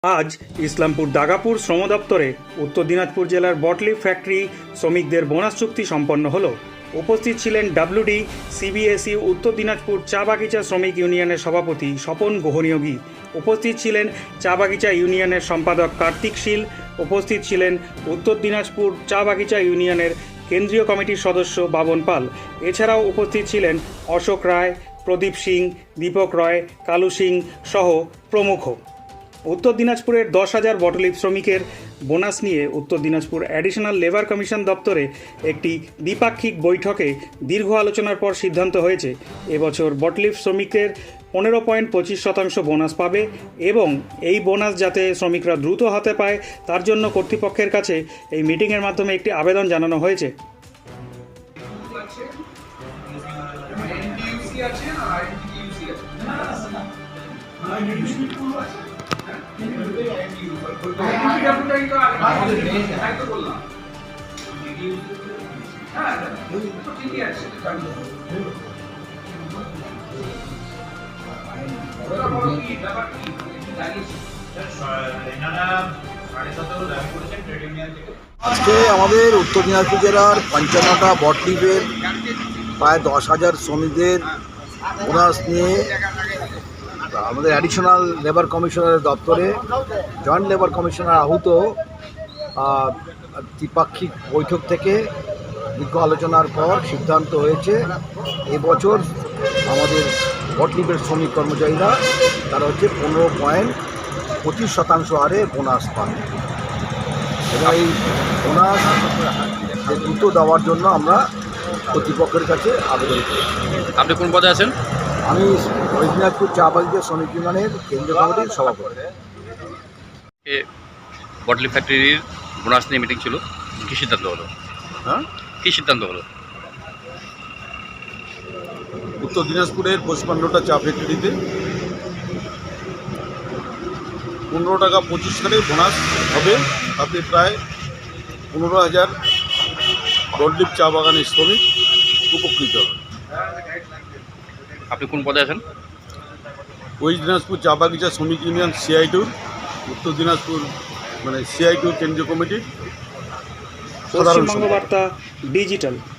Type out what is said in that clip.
আজ ইসলামপুর দাগাপুর শ্রম দপ্তরে উত্তর দিনাজপুর জেলার বটলিফ ফ্যাক্টরি শ্রমিকদের বোনাস চুক্তি সম্পন্ন হলো। উপস্থিত ছিলেন ডাব্লিউডি সিবিএসই উত্তর দিনাজপুর চা বাগিচা শ্রমিক ইউনিয়নের সভাপতি স্বপন গোহনিয়োগী। উপস্থিত ছিলেন চা বাগিচা ইউনিয়নের সম্পাদক কার্তিক শীল। উপস্থিত ছিলেন উত্তর দিনাজপুর চা বাগিচা ইউনিয়নের কেন্দ্রীয় কমিটির সদস্য বাবন পাল। এছাড়াও উপস্থিত ছিলেন অশোক রায়, প্রদীপ সিং, দীপক রয়, কালু সিং সহ প্রমুখ। উত্তর দিনাজপুরের 10,000 বটলিফ শ্রমিকের বোনাস নিয়ে উত্তর দিনাজপুর অ্যাডিশনাল লেবার কমিশন দপ্তরে একটি দ্বিপাক্ষিক বৈঠকে দীর্ঘ আলোচনার পর সিদ্ধান্ত হয়েছে এবছর বটলিফ শ্রমিকের 15.25% বোনাস পাবে এবং এই বোনাস যাতে শ্রমিকরা দ্রুত হাতে পায় তার জন্য কর্তৃপক্ষের কাছে এই মিটিংয়ের মাধ্যমে একটি আবেদন জানানো হয়েছে। আজকে আমাদের উত্তর দিনাজপুর জেলার 55টা বটলিফের প্রায় 10,000 শ্রমিকদের বোনাস নিয়ে আমাদের অ্যাডিশনাল লেবার কমিশনারের দপ্তরে জয়েন্ট লেবার কমিশনার আহুত দ্বিপাক্ষিক বৈঠক থেকে দীর্ঘ আলোচনার পর সিদ্ধান্ত হয়েছে এবছর আমাদের বটলিফের শ্রমিক কর্মচারীরা তারা হচ্ছে 15.25% হারে বোনাস পান এবং এই বোনাস দ্রুত দেওয়ার জন্য আমরা কর্তৃপক্ষের কাছে আবেদন করি। আপনি কোন পদে আছেন? আমি দিনাজপুর চা বাগিচা শ্রমিক ইউনিয়নের কেন্দ্রীয় কমিটির সভাপতি। বটলি ফ্যাক্টরির বোনাস নিয়ে মিটিং ছিল, কী সিদ্ধান্ত হলো? কী সিদ্ধান্ত হলো? উত্তর দিনাজপুরের 55টা চা ফ্যাক্টরিতে 15 টাকা 25 সালে বোনাস হবে। তাতে প্রায় 15,000 বটলিফ চা বাগানের শ্রমিক উপকৃত হবে। আপনি কোন পদে আছেন? ওয়েস্ট দিনাজপুর চা বাগিচা শ্রমিক ইউনিয়ন সিআই2 উত্তর দিনাজপুর সিআই2 কেন্দ্রীয় কমিটির সাধারণ পশ্চিমবঙ্গ বার্তা ডিজিটাল।